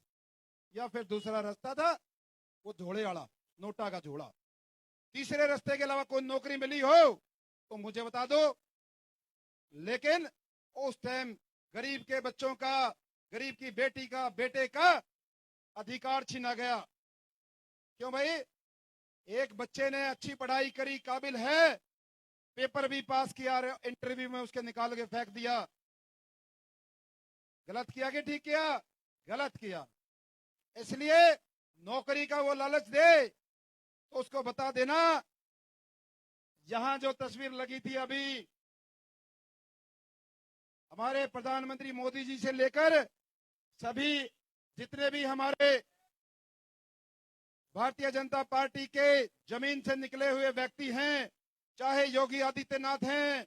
या फिर दूसरा रास्ता था वो झोड़े वाला, नोटा का झोड़ा। तीसरे रास्ते के अलावा कोई नौकरी मिली हो तो मुझे बता दो। लेकिन उस टाइम गरीब के बच्चों का, गरीब की बेटी का, बेटे का अधिकार छीना गया। क्यों भाई? एक बच्चे ने अच्छी पढ़ाई करी, काबिल है, पेपर भी पास किया, इंटरव्यू में उसके निकाल के फेंक दिया। गलत किया कि ठीक किया? गलत किया। इसलिए नौकरी का वो लालच दे तो उसको बता देना, यहां जो तस्वीर लगी थी अभी हमारे प्रधानमंत्री मोदी जी से लेकर सभी जितने भी हमारे भारतीय जनता पार्टी के जमीन से निकले हुए व्यक्ति हैं, चाहे योगी आदित्यनाथ हैं,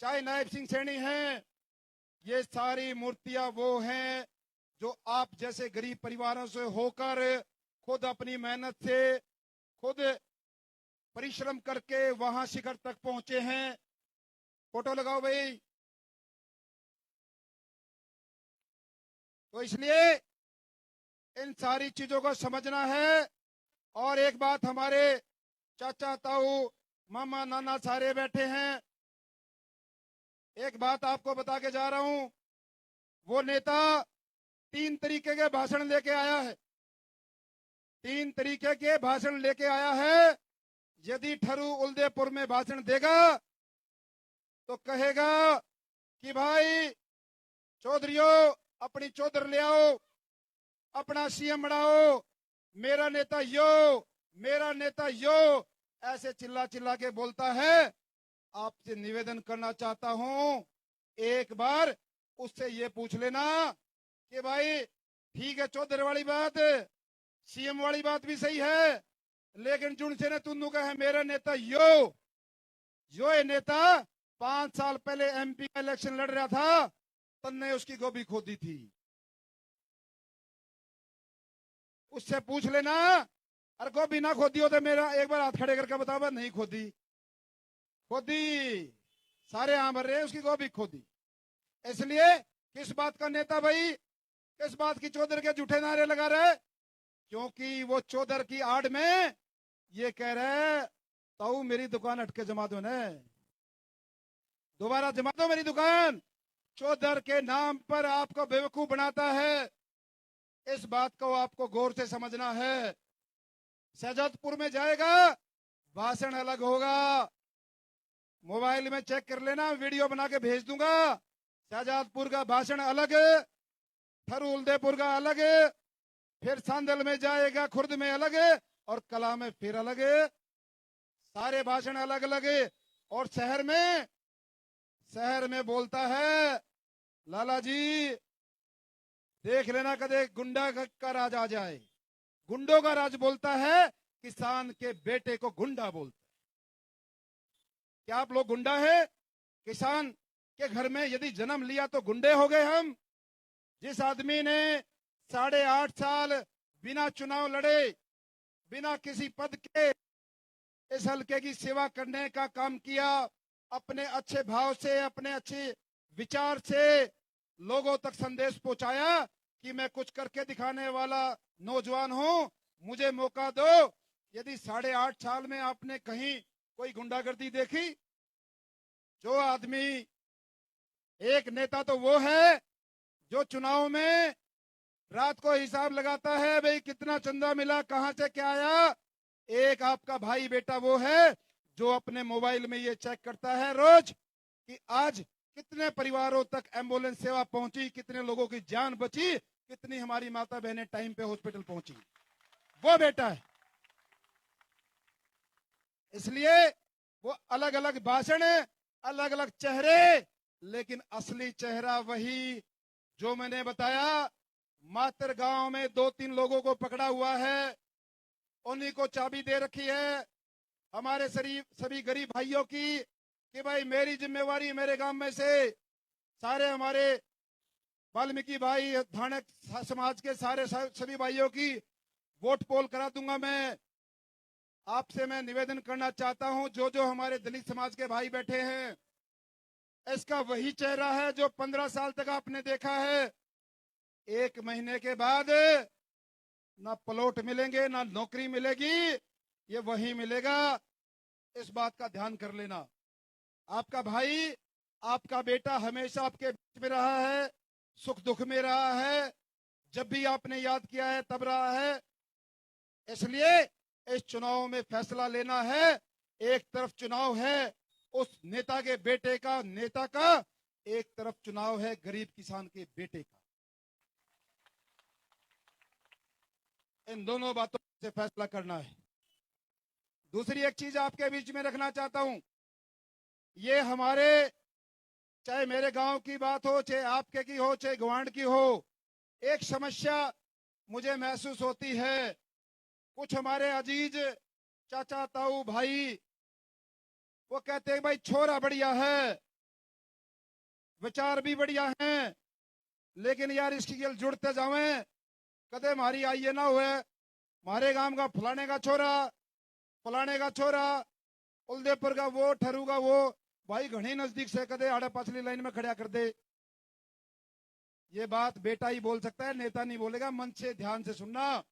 चाहे नायब सिंह सैनी हैं, ये सारी मूर्तियां वो हैं जो आप जैसे गरीब परिवारों से होकर खुद अपनी मेहनत से खुद परिश्रम करके वहां शिखर तक पहुंचे हैं। फोटो लगाओ भाई। तो इसलिए इन सारी चीजों को समझना है। और एक बात, हमारे चाचा ताऊ मामा नाना सारे बैठे हैं, एक बात आपको बता के जा रहा हूं, वो नेता 3 तरीके के भाषण लेके आया है। 3 तरीके के भाषण लेके आया है। यदि ठरू उलदेपुर में भाषण देगा तो कहेगा कि भाई चौधरियों अपनी चौधर ले आओ, अपना सीएम बनाओ, मेरा नेता यो, मेरा नेता यो, ऐसे चिल्ला चिल्ला के बोलता है। आपसे निवेदन करना चाहता हूं, एक बार उससे ये पूछ लेना कि भाई ठीक है, चौधर वाली बात, सीएम वाली बात भी सही है, लेकिन जुन से ने तुन्नू का है मेरा नेता यो ये नेता 5 साल पहले एमपी का इलेक्शन लड़ रहा था, तन्ने उसकी गोभी खोदी थी। उससे पूछ लेना, अरे गोभी ना खोदी हो तो मेरा एक बार हाथ खड़े करके बताओ, नहीं खोदी। खोदी, सारे यहां भर रहे हैं, उसकी गोभी खोदी। इसलिए किस बात का नेता भाई, किस बात की चौधर के झूठे नारे लगा रहे? क्योंकि वो चौधर की आड़ में ये कह रहे ताऊ मेरी दुकान अटके जमा दो ने, दोबारा जमा दो मेरी दुकान। चौधर के नाम पर आपको बेवकूफ बनाता है, इस बात को आपको गौर से समझना है। शहजादपुर में जाएगा, भाषण अलग होगा, मोबाइल में चेक कर लेना, वीडियो बना के भेज दूंगा। शहजादपुर का भाषण अलग, ठरूलदेपुर का अलग, फिर सांदल में जाएगा, खुर्द में अलग, और कला में फिर अलग, सारे भाषण अलग अलग। और शहर में बोलता है, लाला जी देख लेना कदे गुंडा का राज आ जाए। गुंडों का राज बोलता है, किसान के बेटे को गुंडा बोलता है। क्या आप लोग गुंडा है? किसान के घर में यदि जन्म लिया तो गुंडे हो गए हम? जिस आदमी ने 8.5 साल बिना चुनाव लड़े, बिना किसी पद के इस हल्के की सेवा करने का काम किया, अपने अच्छे भाव से, अपने अच्छे विचार से लोगों तक संदेश पहुंचाया कि मैं कुछ करके दिखाने वाला नौजवान हूं, मुझे मौका दो। यदि 8.5 साल में आपने कहीं कोई गुंडागर्दी देखी? जो आदमी, एक नेता तो वो है जो चुनाव में रात को हिसाब लगाता है, भाई कितना चंदा मिला, कहां से क्या आया। एक आपका भाई बेटा वो है जो अपने मोबाइल में ये चेक करता है रोज कि आज कितने परिवारों तक एम्बुलेंस सेवा पहुंची, कितने लोगों की जान बची, कितनी हमारी माता बहनें टाइम पे हॉस्पिटल पहुंची। वो बेटा है। इसलिए वो अलग अलग भाषण, अलग अलग चेहरे, लेकिन असली चेहरा वही जो मैंने बताया। मातर गांव में 2-3 लोगों को पकड़ा हुआ है, उन्हीं को चाबी दे रखी है हमारे सभी गरीब भाइयों की कि भाई मेरी जिम्मेवारी, मेरे गांव में से सारे हमारे वाल्मीकि भाई, धानक समाज के सारे सभी भाइयों की वोट पोल करा दूंगा। मैं आपसे मैं निवेदन करना चाहता हूं, जो जो हमारे दलित समाज के भाई बैठे हैं, इसका वही चेहरा है जो 15 साल तक आपने देखा है। 1 महीने के बाद ना प्लॉट मिलेंगे, ना नौकरी मिलेगी, ये वही मिलेगा। इस बात का ध्यान कर लेना। आपका भाई, आपका बेटा हमेशा आपके बीच में रहा है, सुख दुख में रहा है, जब भी आपने याद किया है तब रहा है। इसलिए इस चुनाव में फैसला लेना है। एक तरफ चुनाव है उस नेता के बेटे का, नेता का, एक तरफ चुनाव है गरीब किसान के बेटे का। इन दोनों बातों से फैसला करना है। दूसरी एक चीज आपके बीच में रखना चाहता हूं, ये हमारे, चाहे मेरे गांव की बात हो, चाहे आपके की हो, चाहे गवांड की हो, एक समस्या मुझे महसूस होती है। कुछ हमारे अजीज चाचा ताऊ भाई वो कहते हैं भाई छोरा बढ़िया है, विचार भी बढ़िया हैं, लेकिन यार इसकी गल जुड़ते जावे, कदे हमारी आइए ना हुए, हमारे गांव का फलाने का छोरा, फलाने का छोरा, उलदेपुर का वो, ठरू का वो, भाई घनी नजदीक से कदे आड़े पाछली लाइन में खड़ा कर दे। ये बात बेटा ही बोल सकता है, नेता नहीं बोलेगा। मन से ध्यान से सुनना।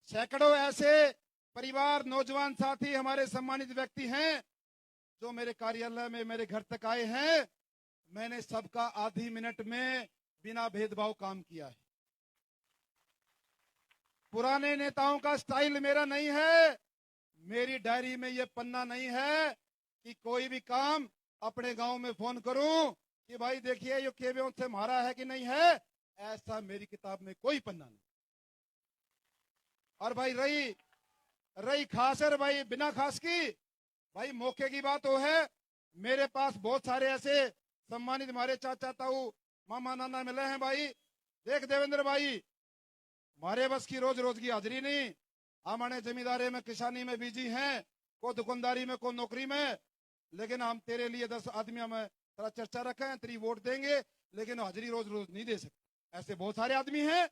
सैकड़ों ऐसे परिवार, नौजवान साथी, हमारे सम्मानित व्यक्ति हैं जो मेरे कार्यालय में मेरे घर तक आए हैं। मैंने सबका आधी मिनट में बिना भेदभाव काम किया है। पुराने नेताओं का स्टाइल मेरा नहीं है। मेरी डायरी में ये पन्ना नहीं है कि कोई भी काम अपने गांव में फोन करूं कि भाई देखिए ये केबियों से मारा है कि नहीं है, ऐसा मेरी किताब में कोई पन्ना नहीं। और भाई रही खास है भाई, बिना खास की भाई मौके की बात हो है। मेरे पास बहुत सारे ऐसे सम्मानित हमारे चाचा ताऊ मामा नाना मिले हैं भाई। देख देवेंद्र भाई, हमारे बस की रोज रोज की हाजिरी नहीं, हमारे जमींदारी में, किसानी में बिजी हैं, को दुकानदारी में, को नौकरी में, लेकिन हम तेरे लिए 10 आदमियों में तेरा चर्चा रखें, तेरी वोट देंगे, लेकिन हाजिरी रोज रोज नहीं दे सकते। ऐसे बहुत सारे आदमी हैं।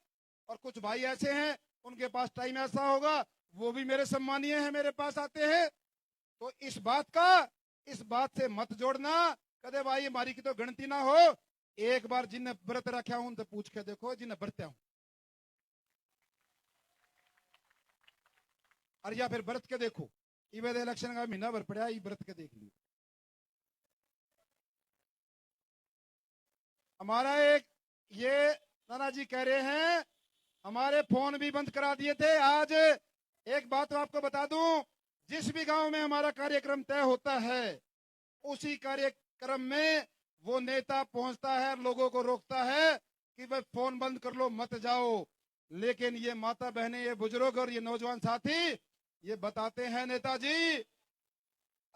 और कुछ भाई ऐसे हैं उनके पास टाइम ऐसा होगा, वो भी मेरे सम्मानीय हैं, मेरे पास आते हैं। तो इस बात से मत जोड़ना कदे भाई हमारी की तो गिनती ना हो। एक बार जिन्हें व्रत रखा हूं उनसे पूछ के देखो, जिन्हें व्रत हूं, और या फिर व्रत के देखो, इवेद इलेक्शन का महीना भर पड़ा, ये व्रत के देख लियो। हमारा एक ये नाना जी कह रहे हैं हमारे फोन भी बंद करा दिए थे। आज एक बात आपको बता दूं, जिस भी गांव में हमारा कार्यक्रम तय होता है उसी कार्यक्रम में वो नेता पहुंचता है, लोगों को रोकता है कि भाई फोन बंद कर लो, मत जाओ। लेकिन ये माता बहनें, ये बुजुर्ग और ये नौजवान साथी ये बताते हैं नेताजी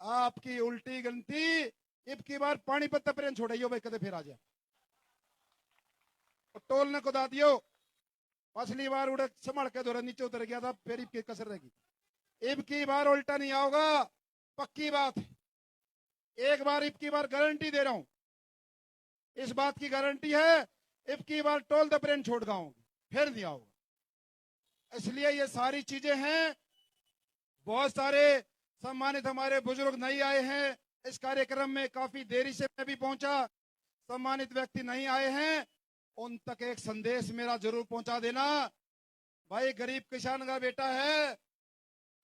आपकी उल्टी गिनती, इब की बार पानीपत तक छोड़ियो भाई, कदे फिर आ जाए टोल ने खुदा दियो। पिछली बार उड़े संभाल के दौरा नीचे उतर गया था, फिर इब कसर रहेगी। इब की बार उल्टा नहीं आओगा, पक्की बात है। एक बार इब की बार गारंटी दे रहा हूं, इस बात की गारंटी है, इब की बार टोल द प्रेन छोड़ गाऊंगी, फिर नहीं आओगा। इसलिए ये सारी चीजें हैं। बहुत सारे सम्मानित हमारे बुजुर्ग नहीं आए हैं इस कार्यक्रम में, काफी देरी से मैं भी पहुंचा, सम्मानित व्यक्ति नहीं आए हैं, उन तक एक संदेश मेरा जरूर पहुंचा देना। भाई गरीब किसान का बेटा है,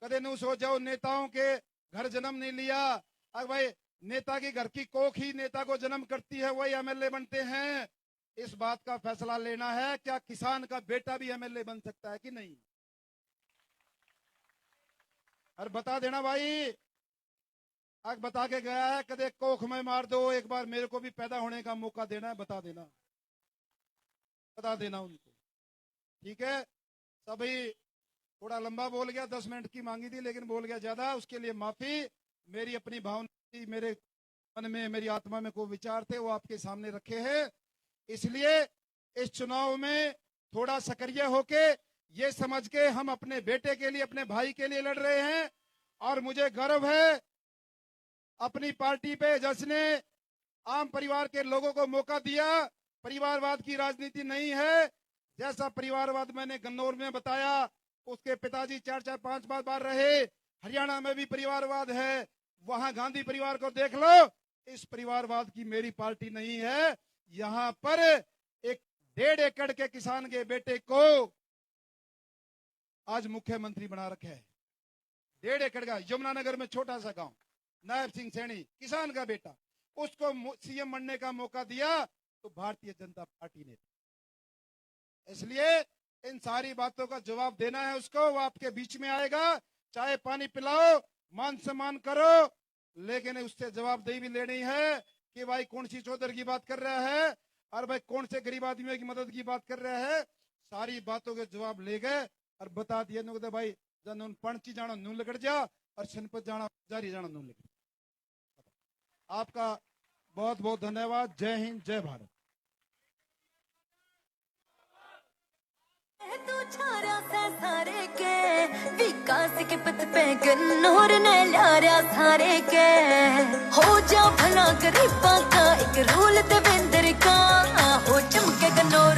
कदे नू सो जाओ नेताओं के घर जन्म नहीं लिया। अब भाई नेता की घर की कोख ही नेता को जन्म करती है, वही एमएलए बनते हैं। इस बात का फैसला लेना है, क्या किसान का बेटा भी एमएलए बन सकता है कि नहीं। और बता देना भाई, अब बता के गया है, कदे कोख में मार दो, एक बार मेरे को भी पैदा होने का मौका देना है, बता देना उनको, ठीक है। सभी थोड़ा लंबा बोल गया, 10 मिनट की मांगी थी लेकिन बोल गया ज्यादा, उसके लिए माफी। मेरी अपनी भावना, मेरे मन में, मेरी आत्मा में कोई विचार थे वो आपके सामने रखे हैं। इसलिए इस चुनाव में थोड़ा सक्रिय होके ये समझ के हम अपने बेटे के लिए, अपने भाई के लिए लड़ रहे हैं। और मुझे गर्व है अपनी पार्टी पे जिसने आम परिवार के लोगों को मौका दिया। परिवारवाद की राजनीति नहीं है, जैसा परिवारवाद मैंने गन्नौर में बताया, उसके पिताजी 4-4, 5 बार रहे। हरियाणा में भी परिवारवाद है, वहां गांधी परिवार को देख लो। इस परिवारवाद की मेरी पार्टी नहीं है। यहां पर एक 1.5 एकड़ के किसान के बेटे को आज मुख्यमंत्री बना रखे है। 1.5 एकड़ का यमुनानगर में छोटा सा गांव, नायब सिंह सैनी किसान का बेटा, उसको सीएम बनने का मौका दिया तो भारतीय जनता पार्टी ने। इसलिए इन सारी बातों का जवाब देना है उसको, वो आपके बीच में आएगा, चाहे पानी पिलाओ, मान सम्मान करो, लेकिन उससे जवाबदेही भी लेनी है कि भाई कौन सी चौधरी की बात कर रहा है और भाई कौन से गरीब आदमियों की मदद की बात कर रहा है। सारी बातों के जवाब ले गए और बता दिए नुकते भाई जन उन पंची जाना नून लगड़ जा और सनपत जाना जारी जाना नून लगड़। आपका बहुत बहुत धन्यवाद। जय हिंद, जय भारत। तू छारा से सारे के विकास के पथ पे गन्नौर ने लारा सारे के हो जा भला गरीबा का एक रोल देवेंद्र का हो चमके गन्नौर